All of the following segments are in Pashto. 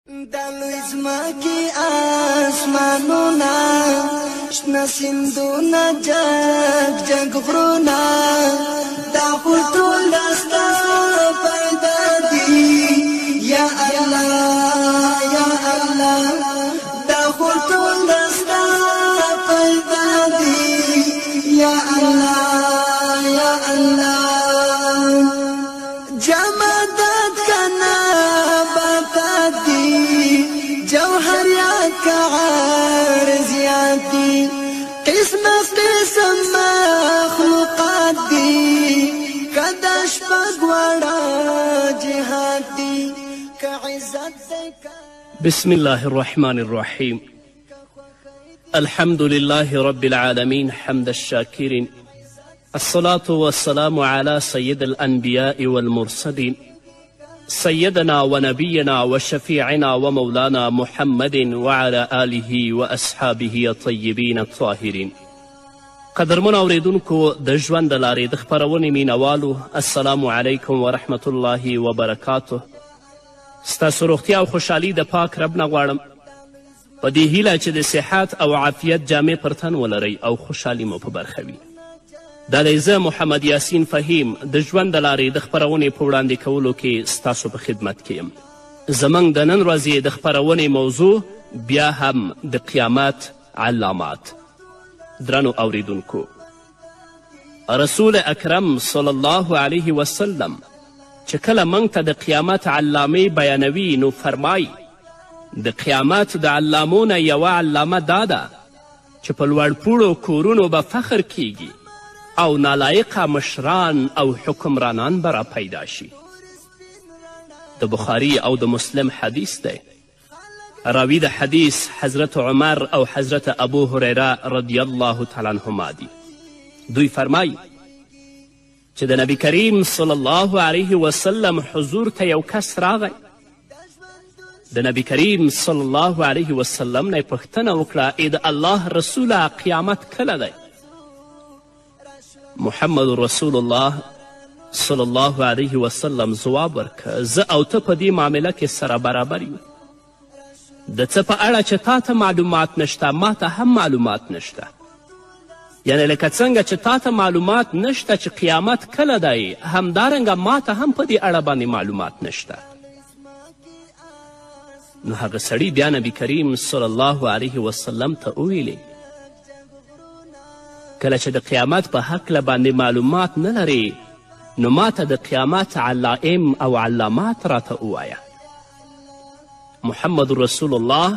دلوی زمکی آسمانونا شنا سندونا جگ جگ غرونا دا خطول استا پیدا دی یا اللہ یا اللہ دا خطول استا پیدا دی یا اللہ یا اللہ جمادت کنا باتا دی جوہر یا کعارض یادی قسم قسم مخلوقات دی کدش پگوڑا جہاد دی کعزت دی بسم الله الرحمن الرحيم الحمد لله رب العالمين حمد الشاكرين الصلاة والسلام على سيد الأنبياء والمرسلين سيدنا ونبينا وشفيعنا ومولانا محمد وعلى آله وأصحابه الطيبين الطاهرين قدرمن اوریدونکو د ژوند د لارې د خپرونې مینوالو السلام علیکم ورحمة الله وبرکاته. ستاسو روغتیا او خوشحالي د پاک رب نه غواړم په دې هیله چې د صحت او عافیت جامې پر تن ولرئ او خوشحالي مو په برخه وي. دا دی زه محمد یاسین فهیم د ژوند د لارې د خپرونې په وړاندې کولو کې ستاسو په خدمت کې یم. زموږ د نن ورځې د خپرونې موضوع بیا هم د قیامت علامات. درنو اوریدونکو، رسول اکرم صلی الله علیه وسلم چې کله موږ ته د قیامت علامې بیانوي نو فرمایي د قیامت د علامو نه یوه علامه دا ده چې په لوړپوړو کورونو به فخر کیږي او نالایقه مشران او حکمرانان به را پیدا شي. د بخاري او د مسلم حدیث دی. راوی د حدیث حضرت عمر او حضرت ابو هریره رضی الله تعالی عنهما دي. دوی فرمایي چې د نبی کریم صلی الله علیه وسلم حضور ته یو کس راغی. د نبی کریم صلی الله علیه وسلم نه یې پوښتنه وکړه ای د الله رسوله قیامت کله دی؟ محمد رسول الله صلی الله علیه وسلم ځواب ورکړه زه او ته په دې معامله کې سره برابر یو. د څه په اړه چې تا ته معلومات نشته ما ته هم معلومات نشته. یعنی لکه څنګه چې تا ته معلومات نشته چې قیامت کله دی همدارنګه ما ته هم په دې اړه باندې معلومات نشته. نو هغه سړي بیا نبی کریم صلی الله علیه وسلم ته وویلې کله چې د قیامت په هکله باندې معلومات نه لرې نو ما ته د قیامت علائم او علامات راته ووایه. محمد رسول الله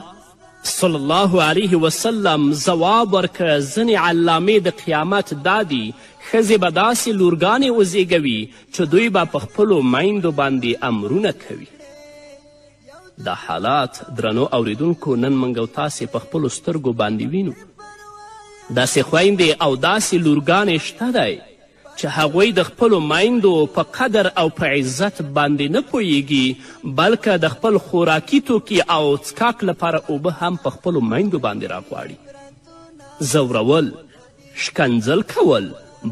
صلی الله علیه وسلم ځواب ورکړه ځینې علامې د قیامت دا دي ښځې به داسې لورګانې وزیږوي چې دوی به په خپلو میندو باندې امرونه کوي. دا حالات درنو اوریدونکو نن موږ او تاسې په خپلو سترګو باندې وینو. داسې خویندې او داسې لورګانې شته دی چې هغوی د خپلو میندو په قدر او په عزت باندې نه پوهیږي بلکه د خپل خوراکي توکي او څکاک لپاره اوبه هم په خپلو میندو باندې راغواړي. ځورول، شکنځل کول،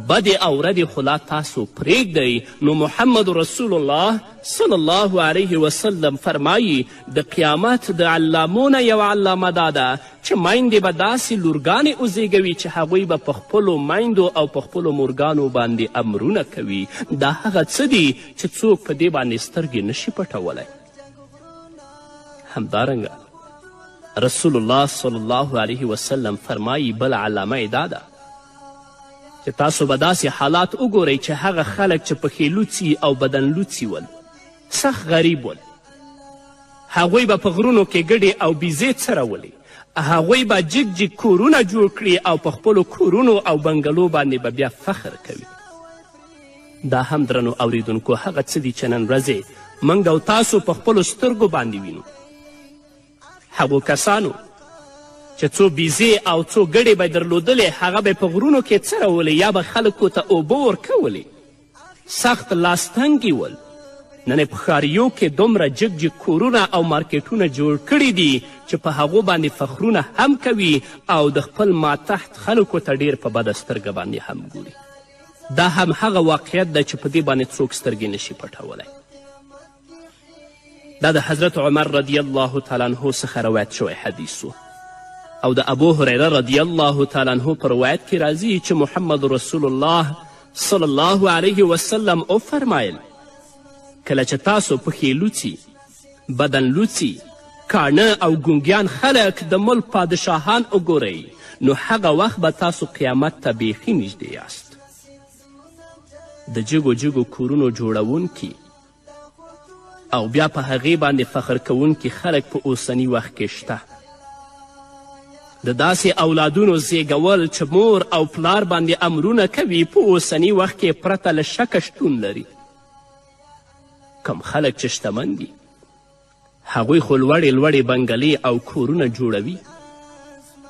بدې او ردې خو لا تاسو پرېږدئ. نو محمد رسول الله صلی الله علیه وسلم فرمایي د قیامت د علامو نه یوه علامه دا ده چې میندې به داسې لورګانې وزیږوي چې هغوی به په خپلو میندو او په خپلو مورګانو باندې امرونه کوي. دا هغه څه دي چې څوک په دې باندې سترګې نشي پټولی. همدارنګه رسول الله صلی الله علیه وسلم فرمایي بل علامه یې دا ده چې تاسو به داسې حالات وګورئ چې هغه خلک چې پښې لوڅي او بدن لوڅي ول سخت غریب ول. هغوی به په غرونو کې ګډې او بیزې څرولې. هغوی به جګ جګ کورونه جوړ کړي او په خپلو کورونو او بنګلو باندې به بیا فخر کوي. دا هم درنو اوریدونکو هغه څه دي چې نن ورځې موږ او تاسو په خپلو سترګو باندې وینو. هغو کسانو چې څو بیزې او څو ګډې به درلودلې هغه به په غرونو کې څرولې یا به خلکو ته اوبه ورکولې. سخت لاستنګي ول. نن په ښاریو کې دومره جګ جګ کورونه او مارکیټونه جوړ کړي دي چې په هغو باندې فخرونه هم کوي او د خپل ماتحت خلکو ته ډیر په بده سترګه باندې هم ګوري. دا هم هغه واقعیت ده چې په دې باندې څوک سترګې نشي پټولی. دا د حضرت عمر رضی الله تعالی عنه څخه روایت شوی حدیث و او د ابو هریره رضی الله تعالی عنه په روایت کې راځي چې محمد رسول الله صلی الله علیه وسلم وفرمایل کله چې تاسو پښې لوڅي بدن لوڅي کاڼه او ګونګیان خلک د ملک پادشاهان وګورئ نو هغه وخت به تاسو قیامت ته بیخي نږدې یاست. د جګو جګو کورونو جوړونکي او بیا په هغې باندې فخر کوونکي خلک په اوسني وخت کې شته. د داسې اولادونو زیږول چې مور او پلار باندې امرونه کوي په اوسني وخت کې پرته له شکه شتون لري. کم خلک چې شتمن دي هغوی خو لوړې لوړې بنګلې او کورونه جوړوي،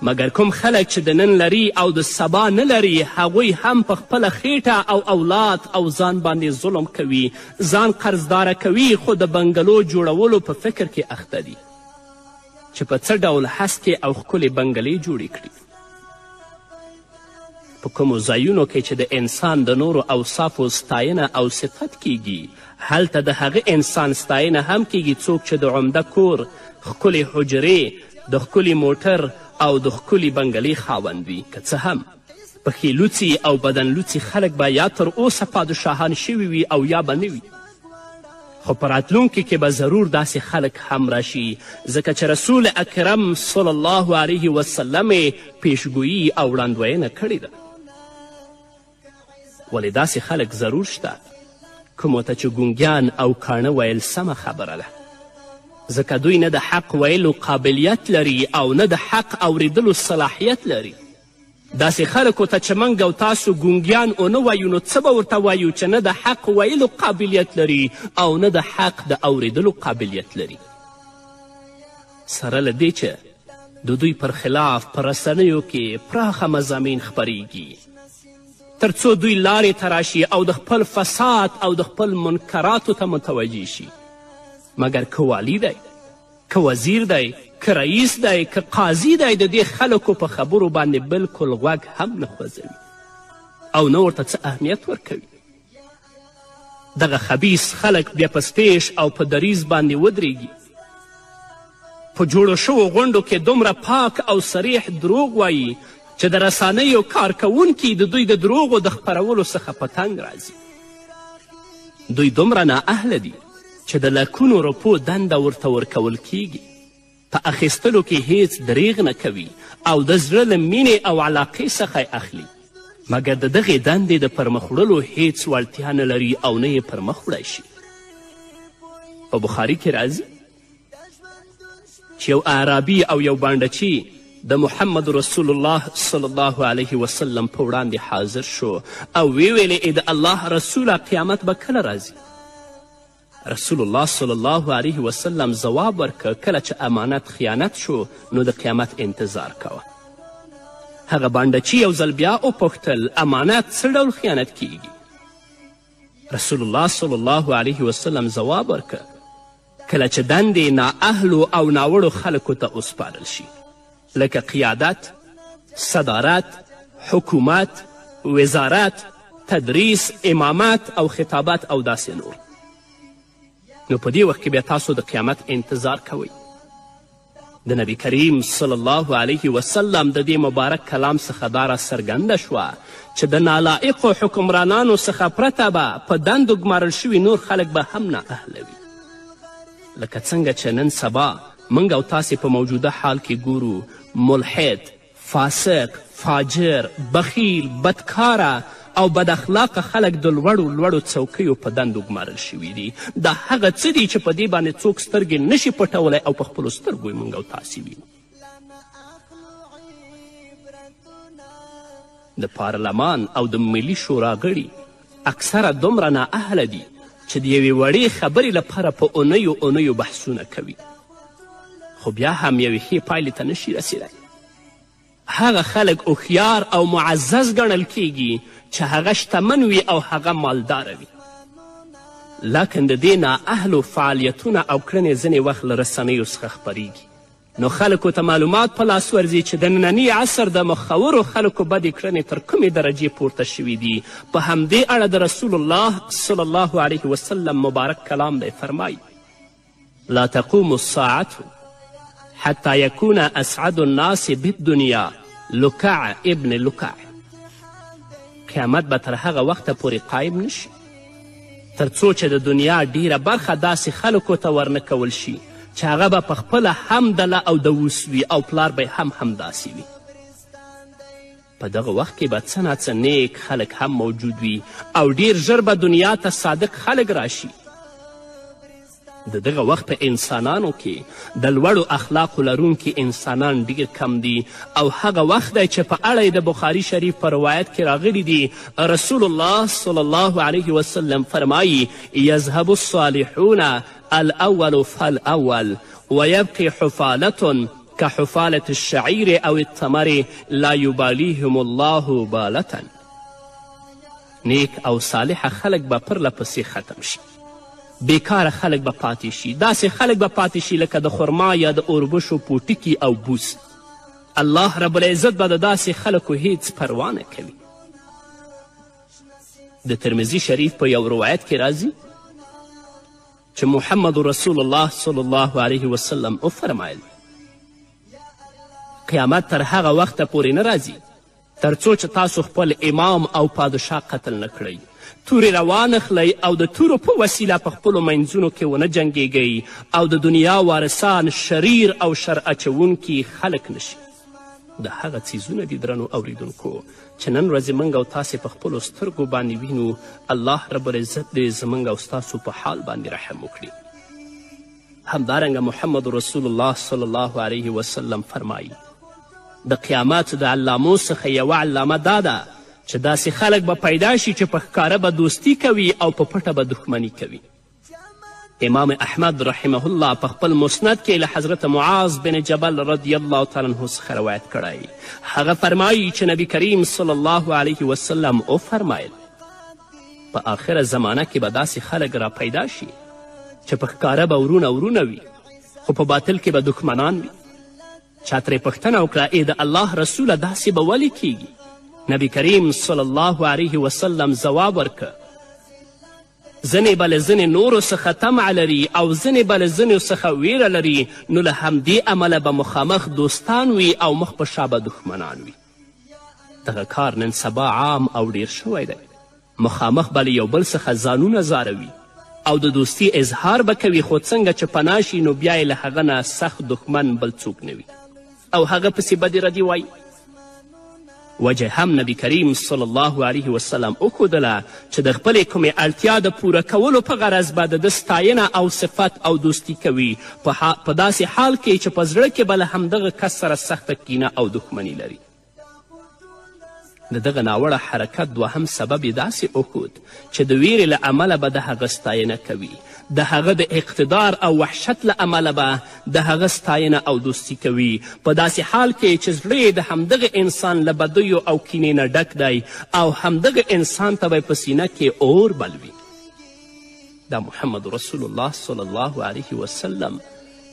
مګر کوم خلک چې د نن لري او د سبا نه لري هغوی هم په خپله خیټه او اولاد او ځان باندې ظلم کوي، ځان قرضداره کوي خو د بنګلو جوړولو په فکر کې اخته دي چې په څه ډول هسکې او ښکلې بنګلې جوړې کړي. په کومو ځایونو کې چې د انسان د نورو اوصافو ستاینه او صفت کیږي هلته د هغه انسان ستاینه هم کیږي څوک چې د عمده کور، ښکلې حجرې، د ښکلي موټر او د ښکلي بنګلې خاوند وي. که څه هم پښې لوڅي او بدن لوڅي خلک به یا تر اوسه پادشاهان شوي وي او یا به نه وي، خو په راتلونکي کې به ضرور داسې خلک هم راشي ځکه چې رسول اکرم صلی الله علیه وسلم پیشګویي او وړاندوینه کړې ده. ولې داسې خلک ضرور شته کومو ته چې ګونګیان او کاڼه ویل سمه خبره ده، ځکه دوی نه د حق ویلو قابلیت لري او نه د حق اوریدلو صلاحیت لري. داسې خلکو ته چې موږ او تاسو ګونګیان ونه وایو نو څه به ورته وایو چې نه د حق ویلو قابلیت لري او نه د حق د اوریدلو قابلیت لري. سره له دې چې د دوی پر خلاف په رسنیو کې پراخه مضامین خپریږي تر څو دوی لارې ته راشي او د خپل فساد او د خپل منکراتو ته متوجه شي. مګر که والی دی، که وزیر دی، که رئیس دی، که قاضي دی، د دې خلکو په خبرو باندې بلکل غوږ هم نه خوځوي او نه ورته څه اهمیت ورکوي. دغه خبیث خلک بیا په سټیج او په دریز باندې ودرېږي، په جوړو شوو غونډو کې دومره پاک او صریح دروغ وایي چې د رسنیو کارکوونکي د دوی د دروغو د خپرولو څخه په تنګ راځي. دوی دومره نااهله دي چې د لکونو روپو دنده ورته ورکول کیږي، په اخیستلو کې هیڅ دریغ نه کوي او د زړه له مینې او علاقې څخه یې اخلي، مګر د دغې دندې د پرمخ وړلو هیڅ وړتیا نه لري او نه یې پرمخ وړی شي. په بخاري کې راځي چې یو اعرابي او یو بانډچي د محمد رسول الله صلی الله علیه وسلم په وړاندې حاضر شو او ویلې د الله رسوله قیامت به کله راځي؟ رسول الله صلی الله علیه وسلم ځواب ورکړ کله چې امانت خیانت شو نو د قیامت انتظار کوه. هغه بانډچي یو ځل بیا وپوښتل امانت څه ډول خیانت کیږي؟ رسول الله صلی الله علیه وسلم ځواب ورکړ کله چې دندې نااهلو او ناوړو خلکو ته وسپارل شي لکه قیادت، صدارت، حکومت، وزارت، تدریس، امامت او خطابت او داسې نور. نو په دې وخت کې بیا تاسو د قیامت انتظار کوئ. د نبی کریم صلی الله علیه وسلم د دې مبارک کلام څخه دا راڅرګنده شوه چې د نالایقو حکمرانانو څخه پرته به په دندو ګمارل شوي نور خلک به هم نااهله وي. لکه څنګه چې نن سبا موږ او تاسې په موجوده حال کې ګورو ملحد، فاسق، فاجر، بخیل، بدکاره او بد اخلاقه خلک د لوړو لوړو څوکیو په دندو ګمارل شوي دي. دا هغه څه دي چې په دې باندې څوک سترګې نشي پټولی او په خپلو سترګو یې موږ او تاسې وینو. د پارلمان او د ملي شورا غړي اکثره دومره نااهله دي چې د یوې وړې خبرې لپاره په اونیو بحثونه کوي، خو بیا هم یوې ښې پایلې ته نشي رسېدی. هغه خلک هوښیار او معزز ګڼل کیږي چې هغه شتمن وي او هغه مالداره وي، لکن د دې نااهلو فعالیتونه او کړنې ځینې وخت له رسنیو څخه خپریږي، نو خلکو ته معلومات په لاس ورځي چې د ننني عصر د مخورو خلکو بدې کړنې تر کومې درجې پورته شوي دي. په همدې اړه د رسول الله صلی الله علیه وسلم مبارک کلام دی فرمایي لا تقوم الساعة حتى يكون اسعد الناس بالدنیا لکع ابن لکع. قیامت به تر هغه وخته پورې قایم نشي تر څو چې د دنیا ډیره برخه داسې خلکو ته ورنه کول شي چې هغه به پخپله هم دله او د اوس وي او پلار به هم همداسې وي. په دغه وخت کې به څه ناڅه نیک خلک هم موجود وي او ډیر ژر به دنیا ته صادق خلک راشي. د دغه وخت په انسانانو کې د لوړو اخلاقو لرونکي انسانان ډیر کم دي او هغه وخت دی چې په اړه یې د بخاري شریف په روایت کې راغلی دي. رسول الله صلی الله علیه وسلم فرمایي یذهب الصالحون الاول فالاول ویبقي حفالة كحفالة الشعير او التمر لا یبالیهم الله بالة. نیک او صالح خلک به پرله پسې ختم شي، بیکاره خلک به پاتې شي، داسې خلک به پاتې شي لکه د خرما یا د اوربشو پوټکي او بوس. الله رب العزت به د داسې خلکو هیڅ پروا نه کوي. د ترمذي شریف په یو روایت کې راځي چې محمد رسول الله صلی الله علیه وسلم وفرمایل قیامت تر هغه وخته پورې نه راځي تر څو چې تاسو خپل امام او پادشاه قتل نه کړئ، تورې روانخلئ او د تورو په وسیله په خپلو منځونو کې ونه جنګیږئ او د دنیا وارثان شریر او شر اچونکي خلک نشي. د هغه څیزونه دي درنو اوریدونکو چې نن ورځې موږ او تاسې په خپلو سترګو باندې وینو. الله رب العزت دې زموږ او ستاسو په حال باندې رحم وکړي. همدارنګه محمد رسول الله صلی الله علیه وسلم فرمایي د قیامت د علامو څخه یوه علامه دا ده چې داسې خلک به پیدا شي چې په ښکاره به دوستي کوي او په پټه به دښمني کوي. امام احمد رحمه الله په خپل مسند کې له حضرت معاذ بن جبل رضی الله تعالی عنه څخه روایت کړی. هغه فرمایي چې نبی کریم صلی الله علیه وسلم وفرمایل په آخره زمانه کې به داسې خلک را پیدا شي چې په ښکاره به ورونه وي خو په باطل کې به دښمنان وي. چا ترې پوښتنه وکړه ای د الله رسوله داسې به ولې کیږي؟ نبی کریم صلی الله علیه وسلم ځواب ورکه ځینې به له ځینې نورو څخه طمع لري او ځینې به له ځینو څخه ویره لري، نو له همدې امله به مخامخ دوستان وي او مخ په شا به دښمنان وي. دغه کار نن سبا عام او ډیر شوی دی. مخامخ به له یو بل څخه ځانونه زاروي او د دوستي اظهار به کوي، خو څنګه چې پناه شي نو بیا یې له هغه نه سخت دښمن بل څوک نه وي او هغه پسې بدې ردې وایي. وجه هم نبی کریم صلی الله علیه وسلم وښودله چې د خپلې کومې اړتیا د پوره کولو په غرض به د ده ستاینه او صفت او دوستي کوي په داسې حال کې چې په زړه کې به له همدغه کس سره سخته کینه او دښمني لري. د دغه ناوړه حرکت دوهم سبب یې داسې وښود چې د ویرې له امله به د هغه ستاینه کوي، د هغه د اقتدار او وحشت له امله به د هغه ستاینه او دوستي کوي په داسې حال کې چې زړه یې د همدغه انسان له بدیو او کینې نه ډک دی او همدغه انسان ته به په سینه کې اور بل وي. دا محمد رسول الله صلی الله علیه وسلم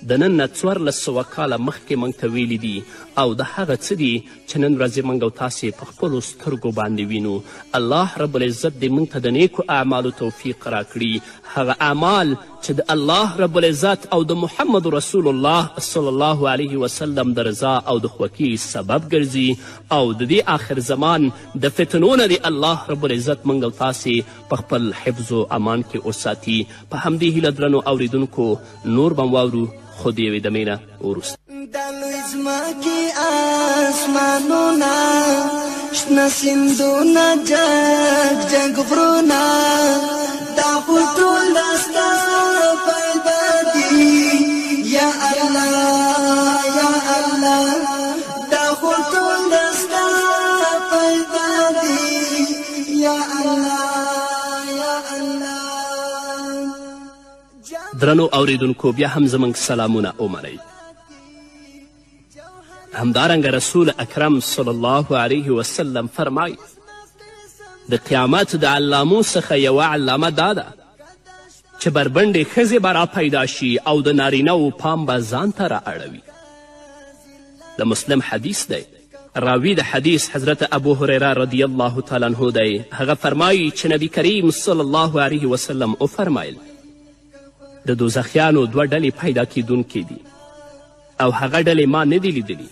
د نن نه 1400 کاله مخکې موږ ته ویلي دي او د هغه څه دي چې نن ورځې موږ او تاسې په خپلو سترګو باندې وینو. الله رب العزت دې موږ ته د نیکو اعمالو توفیق راکړي، هغه اعمال چې د الله رب العزت او د محمد رسول الله صلی الله علیه وسلم د رضا او د خوښۍ سبب ګرځي او د دې آخر زمان د فتنو نه دې الله رب العزت موږ او تاسې په خپل حفظ و امان کې وساتي. په همدې هیله درنو اوریدونکو نور به واورو خو د یوې دمې نه وروسته. د لوی ځمکې اسمانونه شنه سیندونه جګ غرونه دا خو ټول د ستا پیدا دي یا الله یا الله، دا خو ټول د ستا پیدا دي یا الله یا الله. درنو اوریدونکو بیا هم زموږ سلامونه ومنئ. همدارنګه رسول اکرم صلی الله علیه وسلم فرمایي د قیامت د علامو څخه یوه علامه دا ده چې بربنډې ښځې به را پیدا شي او د نارینهو پام به ځان ته را اړوي. د مسلم حدیث دی، راوی د حدیث حضرت ابو هریره رضی الله تعالی عنه دی. هغه فرمایي چې نبی کریم صلی الله علیه وسلم وفرمایل د دوزخیانو 2 ډلې پیدا کیدونکي دي او هغه ډلې ما نه دي لیدلي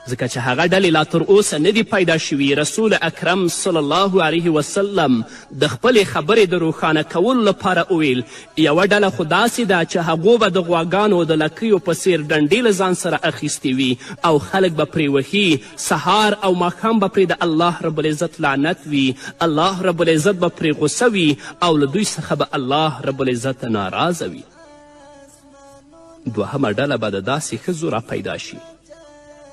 ځکه چې هغه ډلې لا تر اوسه نه دي پیدا شوي. رسول اکرم صلی الله علیه وسلم د خپلې خبرې د روښانه کولو لپاره وویل یوه ډله خو داسې ده چې هغو به د غواګانو د لکیو په څیر ډنډې له ځان سره اخیستې وي او خلک به پرې وهي، سهار او ماښام به پرې د الله رب العزت لعنت وي، الله رب العزت به پرې غصه وي او له دوی څخه به الله رب العزت ناراضه وي. دوهمه ډله به د داسې ښځو را پیدا شي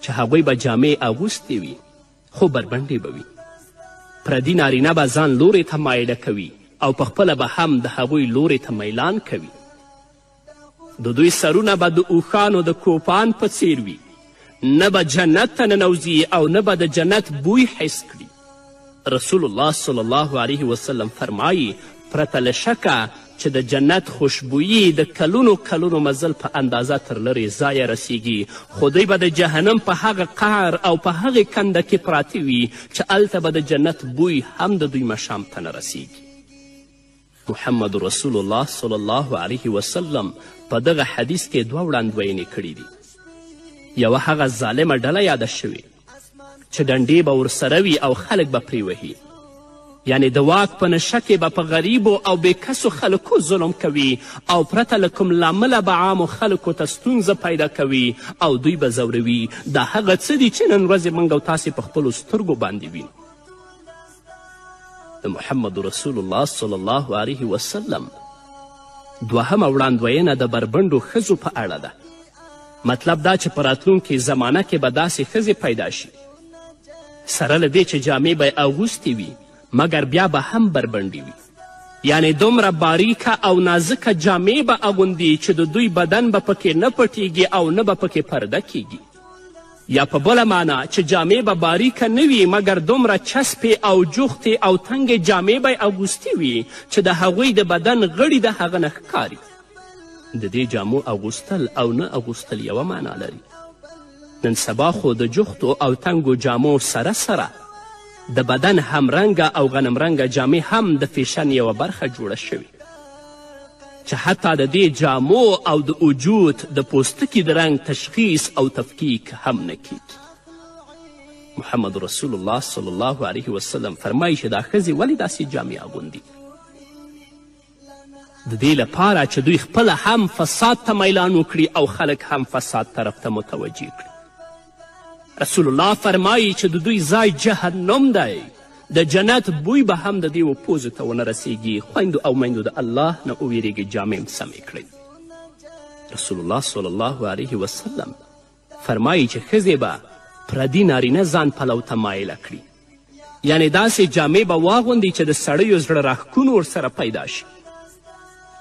چې هغوی به جامې اغوستې وي خو بربنډې به وي. پردي نارینه به ځان لورې ته مایله کوي او پخپله به هم د هغوی لورې ته میلان کوي. د دوی سرونه به د اوښانو د کوپان په څیر وي، نه به جنت ته ننوځي او نه به د جنت بوی حس کړي. رسول الله صلی الله علیه وسلم فرمایي پرته له شکه چې د جنت خوشبویي د کلونو کلونو مزل په اندازه تر لرې ځایه رسیږي، خو دوی به د جهنم په هغه قعر او په هغې کنده کې پراته وي چې هلته به د جنت بوی هم د دوی مشام ته نه رسیږي. محمد رسول الله صلی الله علیه وسلم په دغه حدیث کې 2 وړاندوینې کړي دي. یوه هغه ظالمه ډله یاده شوې چې ډنډې به ورسره وي او خلک به پرې وهي، یعنی د واک په نشه کې به په غریبو او بېکسو خلکو ظلم کوي او پرته له کوم لامله به عامو خلکو ته ستونزه پیدا کوي او دوی به ځوروي. دا هغه څه دي چې نن ورځې موږ او تاسې په خپلو سترګو باندې وینو. د محمد رسول الله صلی الله علیه وسلم 2مه وړاندوینه د بربنډو ښځو په اړه ده. مطلب دا چې په راتلونکې زمانه کې به داسې ښځې پیدا شي سره له دې چې جامې به یې اغوستې وي مګر بیا به هم بربنډې وي، یعنی دومره باریکه او نازکه جامې به اغوندي چې د دوی بدن به پکې نه پټیږي او نه به پکې پرده کیږي. یا په بله معنا چې جامې به باریکه نه وي مګر دومره چسپې او جوختې او تنګې جامې به یې اغوستې وي چې د هغوی د بدن غړي د هغه نه ښکاري. د دې جامو اغوستل او نه اغوستل یوه معنا لري. نن سبا خو د جوختو او تنګو جامو سره سره د بدن همرنګه او غنمرنګه جامې هم د فیشن یوه برخه جوړه شوې چې حتی د دې جامو او د وجود د پوستکي د رنګ تشخیص او تفکیک هم نه کیږي. محمد رسول الله صلی الله علیه وسلم فرمایي چې دا ښځې ولې داسې جامې اغوندي؟ د دې لپاره چې دوی خپله هم فساد ته میلان وکړي او خلک هم فساد طرف ته متوجه کړي. رسول الله فرمایي چې د دوی ځای جهنم دی، د جنت بوی به هم د دې و پوزو ته ونه رسیږي. خویندو او میندو د الله نه وویرېږئ، جامې هم سمې کړئ. رسول الله صلی الله علیه وسلم فرمایي چې ښځې به پردي نارینه ځان پلو ته مایله کړي، یعنی داسې جامې به واغوندي چې د سړیو زړه راښکون ورسره پیدا شي.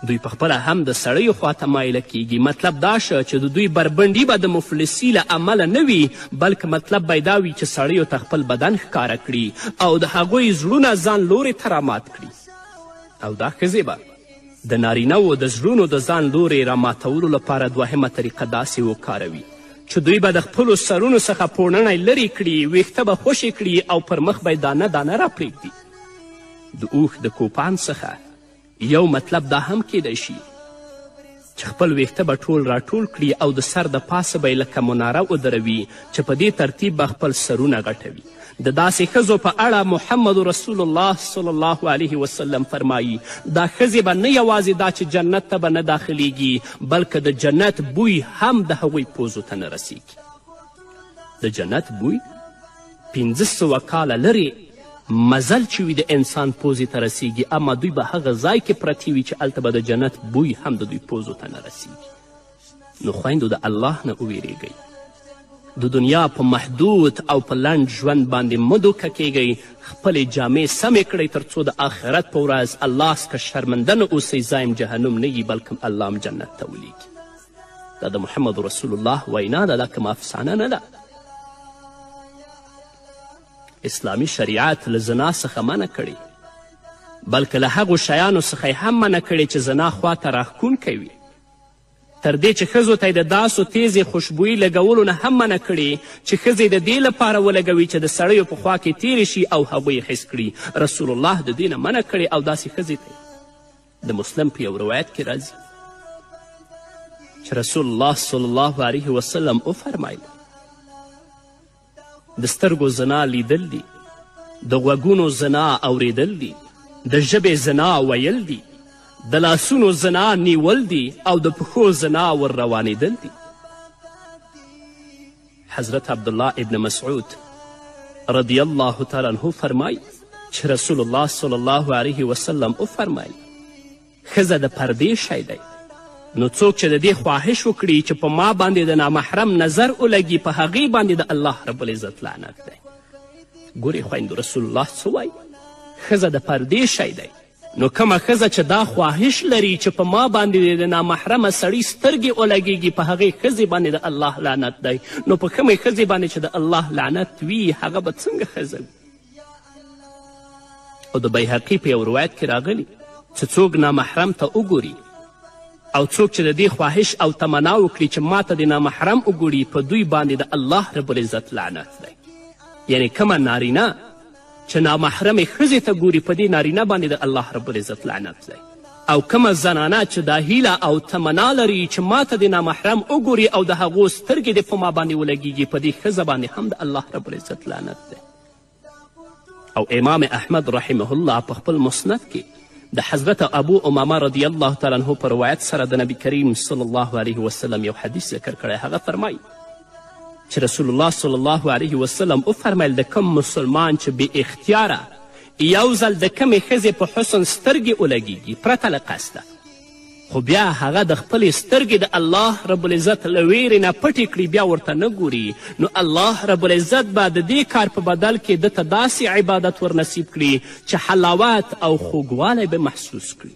دوی پخپله هم د سړیو خواته مایله کیږي. مطلب دا شه چې د دوی بربنډي به د مفلسي له عمله نه وي، بلکې مطلب به دا وي چې سړیو ته خپل بدن ښکاره کړي او د هغوی زړونه ځان لورې ته رامات کړي. او دا ښځې به د نارینهو د زړونو د ځان لورې راماتولو لپاره 2مه طریقه داسې وکاروي چې دوی به د خپلو سرونو څخه پوړنی لرې کړي، ویښته به خوشې کړي او پر مخ به یې دانه دانه راپرېږدي. د اوښ د کوپان څخه یو مطلب دا هم کیدی شي چې خپل ویښته به ټول راټول کړي او د سر د پاسه به یې لکه مناره ودروي چې په دې ترتیب به خپل سرونه غټوي. د داسې ښځو په اړه محمد رسول الله صلی الله علیه وسلم فرمایي دا ښځې به نه یوازې دا چې جنت ته به نه داخلیږي بلکې د جنت بوی هم د هغوی پوزو ته نه رسیږي. د جنت بوی 1500 کاله لرې مزل چې وي د انسان پوزې ته رسیږي، اما دوی به هغه ځای کې پرتې وي چې هلته به د جنت بوی هم د دوی پوزو ته نه رسیږي. نو خویندو د الله نه وویرېږئ، د دنیا په محدود او په لنډ ژوند باندې مه دوکه کیږئ. خپلې جامې سمې کړئ تر څو د آخرت په ورځ الله څخه شرمنده نه اوسئ، ځایم جهنم نه وي بلکې الله هم جنت ته ولیږي. دا د محمد رسول الله وینا ده، دا کومه افسانه نه ده. اسلامي شریعت له زنا څخه منع کړي، بلکې له هغو شیانو څخه یې هم منع کړي چې زنا خواته راښکونکی وي. تر دې چې ښځو ته یې د داسو تیزې خوشبویي لګولو نه هم منع کړي چې ښځې د دې لپاره ولګوي چې د سړیو په خوا کې تیرې شي او هغوی یې حس کړي. رسول الله د دې نه منع کړي او داسې ښځې ته د مسلم په یو روایت کې راځي چې رسول الله صلی الله علیه وسلم وفرمایل د سترګو زنا لیدل دي، د غوږونو زنا اوریدل دي، د ژبې زنا ویل دي، د لاسونو زنا نیول دي او د پښو زنا ور روانېدل دي. حضرت عبدالله ابن مسعود رضی الله تعالی عنه فرمای چې رسول الله صلی الله علیه وسلم وفرمایل ښځه د پردې شی دی، نو څوک چې د دې خواهش وکړي چې په ما باندې د نامحرم نظر ولګي په هغې باندې د الله رب العزت لعنت دی. ګورې خویندو رسول الله څه وایي؟ ښځه د پردې شی دی، نو کومه ښځه چې دا خواهش لري چې په ما باندې د نامحرمه سړي سترګې ولګیږي په هغې ښځې باندې د الله لعنت دی، نو په کومې ښځې باندې چې د الله لعنت وي هغه به څنګه ښځه وي؟ او د بیهقي په یو روایت کې راغلي چې څوک نامحرم ته وګوري او څوک چې د دې خواهش او تمنا وکړي چې ما ته د نامحرم وګوري په دوی باندې د الله رب العزت لعنت دی. یعنی کومه نارینه چې نامحرمې ښځې ته ګوري په دې نارینه باندې د الله رب العزت لعنت دی، او کومه زنانه چې دا هیله او تمنا لري چې ما ته د نامحرم وګوري او د هغو سترګې دې په ما باندې ولګیږي په دې ښځه باندې هم د الله رب العزت لعنت دی. او امام احمد رحمه الله په خپل مسند کې د حضرت ابو امامه رضی الله تعالی عنه په روایت سره د نبی کریم صلی الله علیه وسلم یو حدیث ذکر کړی. هغه فرمایي چې رسول الله صلی الله علیه وسلم وفرمیل د کوم مسلمان چې بې اختیاره یو ځل د کمې ښځې په حسن سترګې ولګیږي پرته له قصده، خو بیا هغه د خپلې سترګې د الله رب العزت له ویرې نه پټې کړي بیا ورته نه ګوري، نو الله رب العزت به د دې کار په بدل کې دته داسې عبادت ور نصیب کړي چې حلاوت او خوږوالی به محسوس کړي.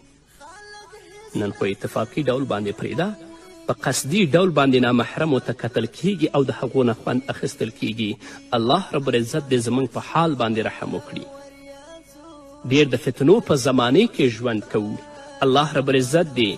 نن خو اتفاقي ډول باندې پرېږده، په قصدي ډول باندې نامحرمو ته کتل کیږي او د هغو نه خوند اخیستل کیږي. الله رب العزت دې زموږ په حال باندې رحم وکړي. ډېر د فتنو په زمانې کې ژوند کوو. الله رب العزت دې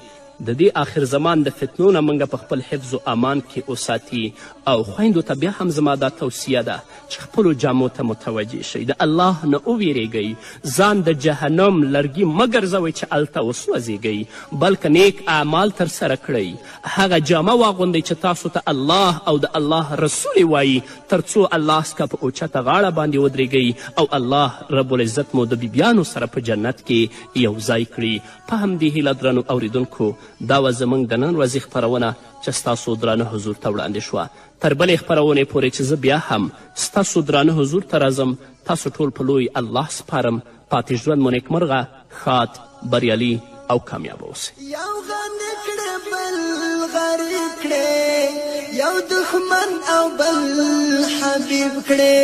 د دې آخر زمان د فتنو نه موږ په خپل حفظ و امان کې وساتي. او خویندو ته بیا هم زما دا توصیه ده چې خپلو جامو ته متوجه شئ، د الله نه وویرېږئ، ځان د جهنم لرګي مه ګرځوئ چې هلته وسوځېږئ، بلکې نیک اعمال ترسره کړئ. هغه جامه واغوندئ چې تاسو ته الله او د الله رسول وایي، تر څو الله څخه په اوچته غاړه باندې ودرېږئ او الله رب العزت مو د بیبیانو سره په جنت کې یو ځای کړي. په همدې هیله درنو اوریدونکو دا وه زموږ د نن ورځې خپرونه چې ستاسو درانه حضور ته وړاندې شوه. تر بلې خپرونې پورې چې زه بیا هم ستاسو درانه حضور ته راځم، تاسو ټول په لوی الله سپارم. پاتې ژوند مو نیکمرغه، ښاد، بریالي او کامیاب اوسئ. یو غنی کړه بل غریب کړه، یو دښمن او بل حبیب کړه،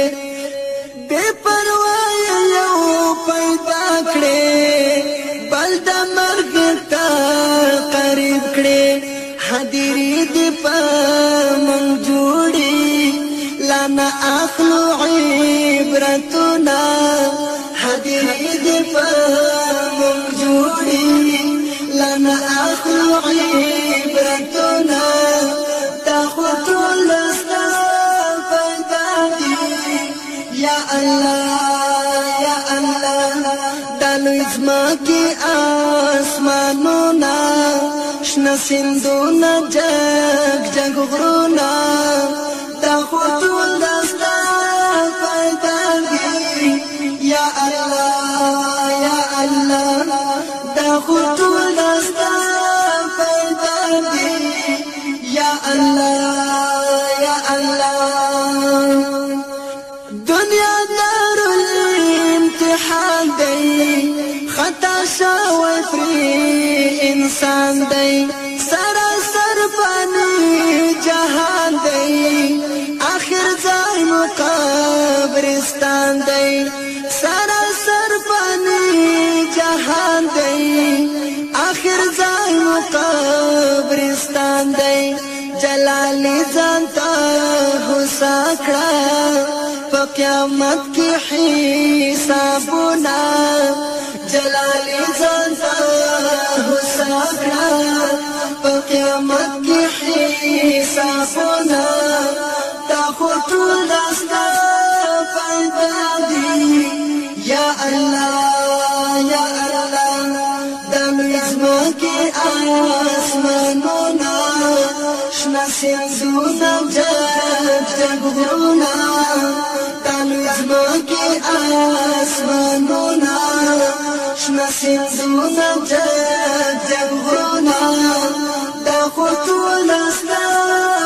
بے پروا یو پیدا کړه، بل د مرګ ته قریب کړه. حدیری دی پا من جوڑی لانا اخلو عبرتنا، حدیری دی پا من جوڑی لانا اخلو عبرتنا، دا خطو لستا پیدا دی یا اللہ یا اللہ. دالو ازما کی آسمانونا شنه سیندونه جګ جګ غرونه، دا خو ټول د ستا پیدا دي یا الله یا الله، دا خو ټول د ستا پیدا دي یا الله یا الله. دنیا دارالامتحان دی، خطا شوی پری انسان دی، سراسر پانی جهان دی، آخر ځای مو قبرستان دی، سراسر پانی جهان دی، آخر ځای مو قبرستان دی. جلالی ځان ته هوسا کړه، په قیامت کې حسابونه، جلالی ځان ته هوسا کړه، په قیامت کې حسابونه، دا خو ټول د ستا پیدا دي یا الله یا الله. دا لوی ځمکې آسمانونه شنا سیندونه جګ غرونه تالوی ځمکې اسمانونه شنا سیندونه جګ غرونه دا خو ټول ستا